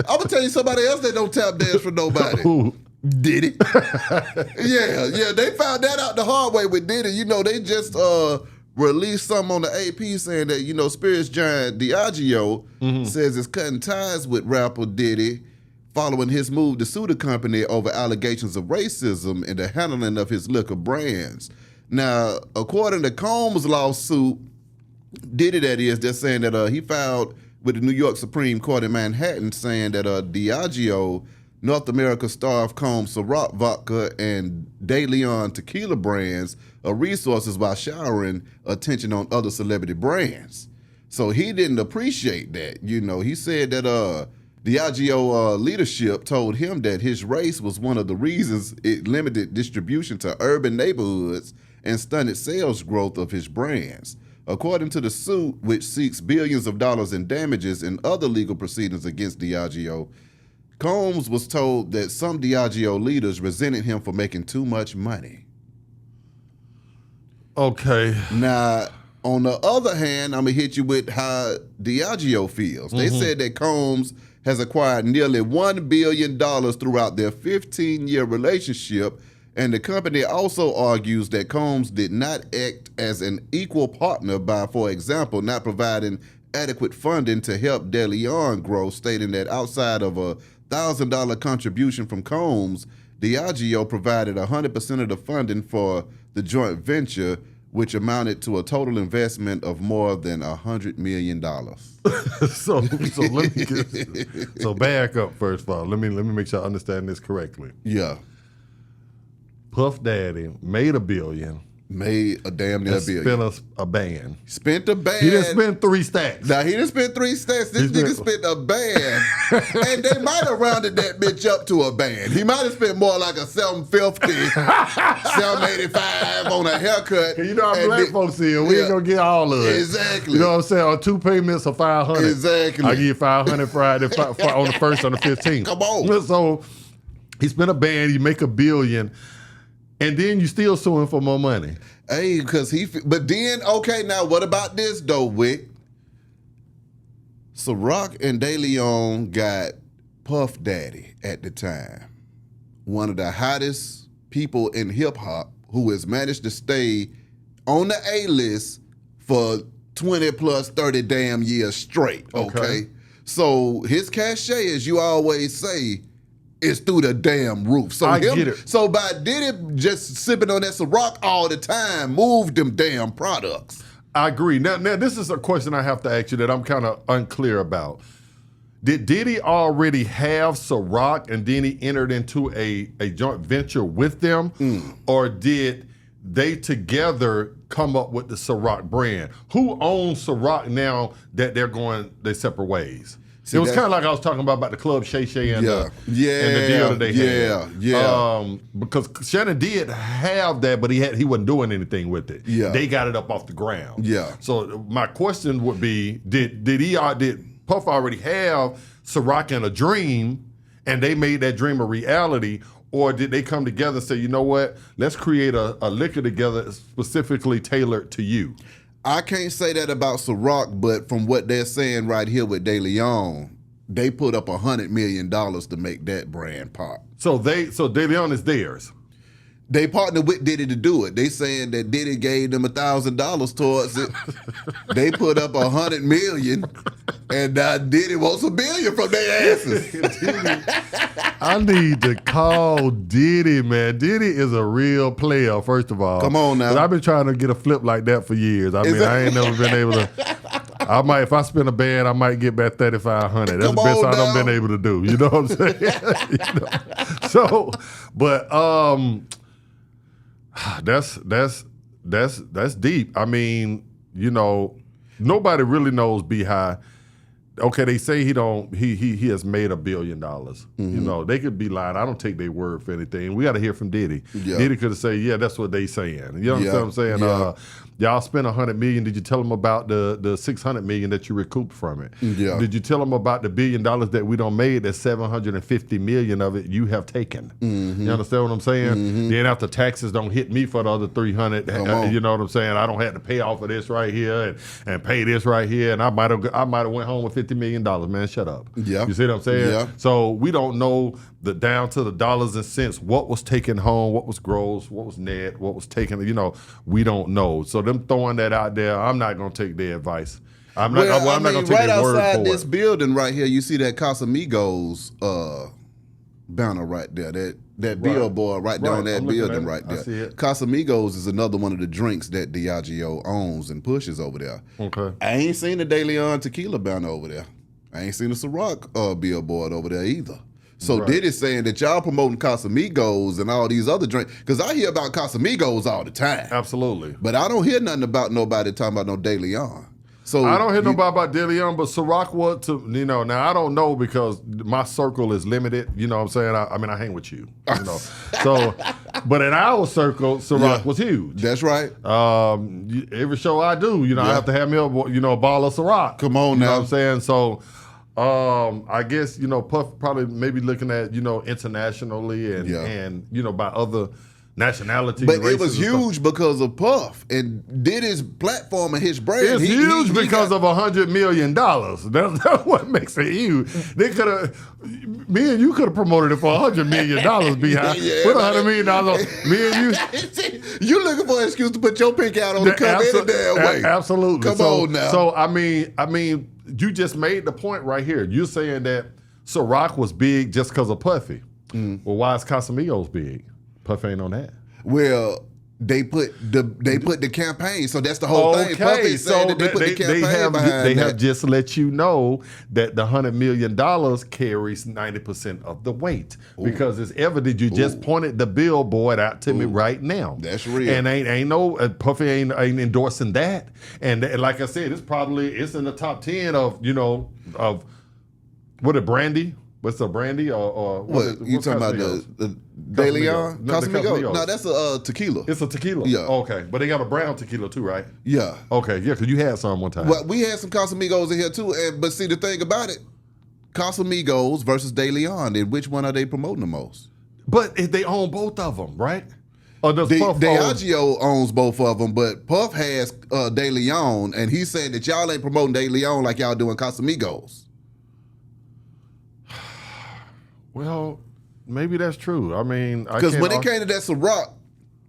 I'm gonna tell you somebody else that don't tap dance for nobody. Who? Diddy. yeah. They found that out the hard way with Diddy. You know, they just released something on the AP saying that, you know, spirits giant Diageo says it's cutting ties with rapper Diddy following his move to sue the company over allegations of racism in the handling of his liquor brands. Now, according to Combs' lawsuit, Diddy, that is, they're saying that he filed with the New York Supreme Court in Manhattan saying that Diageo, North America star of Combs Ciroc vodka and De Leon tequila brands, are resources by showering attention on other celebrity brands. So he didn't appreciate that. You know, he said that Diageo leadership told him that his race was one of the reasons it limited distribution to urban neighborhoods and stunted sales growth of his brands. According to the suit, which seeks billions of dollars in damages and other legal proceedings against Diageo, Combs was told that some Diageo leaders resented him for making too much money. Okay. Now, on the other hand, I'm going to hit you with how Diageo feels. They said that Combs has acquired nearly $1 billion throughout their 15-year relationship, and the company also argues that Combs did not act as an equal partner by, for example, not providing adequate funding to help De Leon grow, stating that outside of a $1,000 contribution from Combs, Diageo provided 100% of the funding for the joint venture, which amounted to a total investment of more than $100 million. So back up first of all. Let me make sure I understand this correctly. Yeah. Puff Daddy made $1 billion. Made a damn near $1 billion. Spent a band. Spent a band. He didn't spend 3 stacks. Now, he didn't spend 3 stacks. This nigga spent a band. And they might have rounded that bitch up to a band. He might have spent more like a 750, 785 on a haircut. You know how black folks see it. We ain't gonna get all of it. Exactly. You know what I'm saying? On 2 payments of 500. Exactly. I give you 500 Friday on the 1st, on the 15th. Come on. So he spent a band. He make $1 billion. And then you still suing for more money. Hey, because but then, okay, now what about this though, Wick? Ciroc and De Leon got Puff Daddy at the time, one of the hottest people in hip hop, who has managed to stay on the A-list for 20 plus 30 damn years straight, okay? So his cachet, as you always say, is through the damn roof. So I get it. So by Diddy just sipping on that Ciroc all the time, moved them damn products. I agree. Now this is a question I have to ask you that I'm kind of unclear about. Did Diddy already have Ciroc and then he entered into a joint venture with them? Or did they together come up with the Ciroc brand? Who owns Ciroc now that they're separate ways? See, it was kind of like I was talking about the Club Shay Shay and the deal that they had. Because Shannon did have that, but he wasn't doing anything with it. Yeah. They got it up off the ground. Yeah. So my question would be, did Puff already have Ciroc and a dream, and they made that dream a reality, or did they come together and say, you know what, let's create a liquor together specifically tailored to you? I can't say that about Ciroc, but from what they're saying right here with De Leon, they put up $100 million to make that brand pop. So De Leon is theirs. They partnered with Diddy to do it. They saying that Diddy gave them $1,000 towards it. They put up $100 million, and Diddy wants $1 billion from their asses. I need to call Diddy, man. Diddy is a real player, first of all. Come on now. But I've been trying to get a flip like that for years. I ain't never been able to. If I spend a band, I might get back 3,500. That's the best I done been able to do. You know what I'm saying? So, but that's deep. I mean, you know, nobody really knows B-High. Okay, they say he has made $1 billion. You know, they could be lying. I don't take their word for anything. We got to hear from Diddy. Yeah. Diddy could have said, yeah, that's what they saying. You know what I'm saying? Yeah. Y'all spent $100 million. Did you tell them about the $600 million that you recouped from it? Yeah. Did you tell them about the $1 billion that we don't made? That $750 million of it you have taken. You understand what I'm saying? Then after taxes don't hit me for the other 300, you know what I'm saying? I don't have to pay off of this right here and pay this right here, and I might have went home with $50 $50 million, man, shut up. Yeah. You see what I'm saying? Yeah. So we don't know the down to the dollars and cents, what was taken home, what was gross, what was net, what was taken, we don't know. So them throwing that out there, I'm not going to take their advice. I'm not going to take right their word outside for this it. building right here, you see that Casamigos banner right there. That billboard right there on that building right there. I see it. Casamigos is another one of the drinks that Diageo owns and pushes over there. Okay. I ain't seen the De Leon tequila banner over there. I ain't seen the Ciroc billboard over there either. So Diddy's saying that y'all promoting Casamigos and all these other drinks, because I hear about Casamigos all the time. Absolutely. But I don't hear nothing about nobody talking about no De Leon. So I don't hear nobody about De Leon, but Ciroc was to, now I don't know because my circle is limited, you know what I'm saying? I hang with you, So, but in our circle, Ciroc was huge. That's right. Every show I do, I have to have me a bottle of Ciroc. Come on now. now. You know what I'm saying? So, I guess, Puff probably maybe looking at, internationally and by other nationalities. But it was huge because of Puff and Diddy's platform and his brand. It's huge because of $100 million. That's what makes it huge. They could have, me and you could have promoted it for $100 million. Behind put $100 million on me and you. You looking for an excuse to put your pink out on the cover any damn way? Absolutely. Come on now. So I mean, you just made the point right here. You're saying that Ciroc was big just because of Puffy. Well, why is Casamigos big? Puff ain't on that. Well, they put the campaign, so that's the whole thing. Puffy said that they put the campaign behind they that. have just let you know that the $100 million carries 90% of the weight because it's evident. You just pointed the billboard out to me right now. That's real. And ain't no Puffy ain't endorsing that. And like I said, it's in the top 10 of of what a brandy. What's a brandy or what you talking about the De Leon? Casamigos? No, that's a tequila. It's a tequila. Yeah. Okay, but they got a brown tequila too, right? Yeah. Okay, yeah, because you had some one time. Well, we had some Casamigos in here too, but see the thing about it, Casamigos versus De Leon, then which one are they promoting the most? But they own both of them, right? Or does Puff Diageo owns both of them, but Puff has De Leon, and he's saying that y'all ain't promoting De Leon like y'all doing Casamigos. Well, maybe that's true. I mean, because when it came to that Ciroc,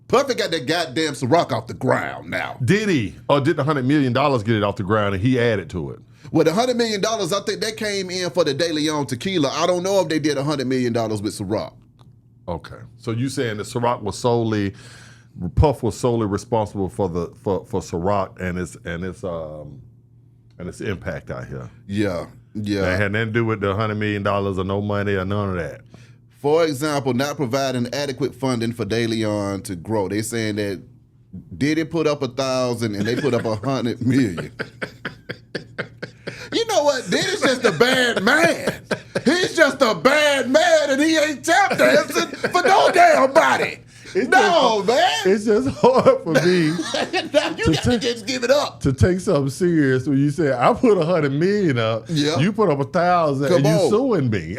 Puffy got that goddamn Ciroc off the ground now. Did he? Or did the $100 million get it off the ground and he added to it? Well, the $100 million, I think that came in for the De Leon tequila. I don't know if they did $100 million with Ciroc. Okay. So you saying that Ciroc was Puff was solely responsible for Ciroc and its impact out here. Yeah. Yeah. It had nothing to do with the $100 million or no money or none of that. For example, not providing adequate funding for De Leon to grow. They saying that Diddy put up 1,000 and they put up 100 million. You know what? Diddy's just a bad man. He's just a bad man and he ain't tap dancing for no damn body. Man. It's just hard for me. Now you got to just give it up. To take something serious when you say, I put 100 million up, you put up 1,000 and you suing me.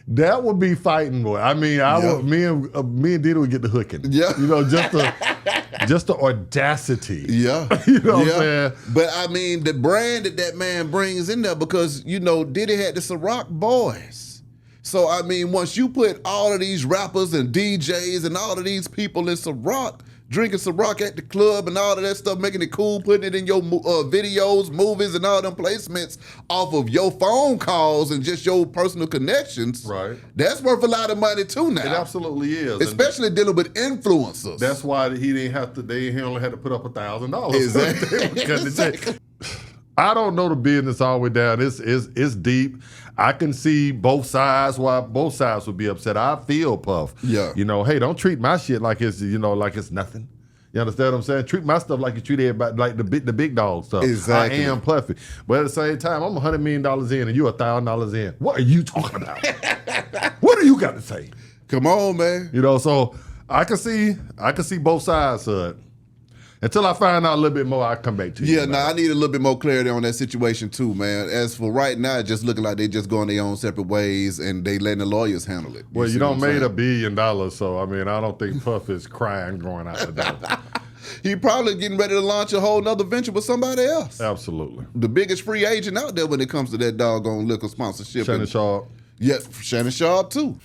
That would be fighting, boy. I mean, me and Diddy would get the hooking. Yeah. Just the audacity. Yeah. You know what I'm saying? But I mean, the brand that man brings in there, because, Diddy had the Ciroc boys. So, I mean, once you put all of these rappers and DJs and all of these people in Ciroc, drinking Ciroc at the club and all of that stuff, making it cool, putting it in your videos, movies, and all them placements off of your phone calls and just your personal connections, right? That's worth a lot of money too now. It absolutely is. Especially dealing with influencers. That's why he only had to put up $1,000. Exactly. I don't know the business all the way down. It's deep. I can see both sides, why both sides would be upset. I feel Puff. Yeah. Hey, don't treat my shit like it's nothing. You understand what I'm saying? Treat my stuff like you treat everybody, like the big dog stuff. Exactly. I am Puffy. But at the same time, I'm $100 million in and you $1,000 in. What are you talking about? What do you got to say? Come on, man. So I can see both sides of it. Until I find out a little bit more, I'll come back to you. Yeah, I need a little bit more clarity on that situation too, man. As for right now, it's just looking like they just going their own separate ways and they letting the lawyers handle it. Well, you don't made $1 billion, so I mean, I don't think Puff is crying going out the door. He probably getting ready to launch a whole nother venture with somebody else. Absolutely. The biggest free agent out there when it comes to that doggone liquor sponsorship. Shannon Sharp. Yeah, Shannon Sharp too.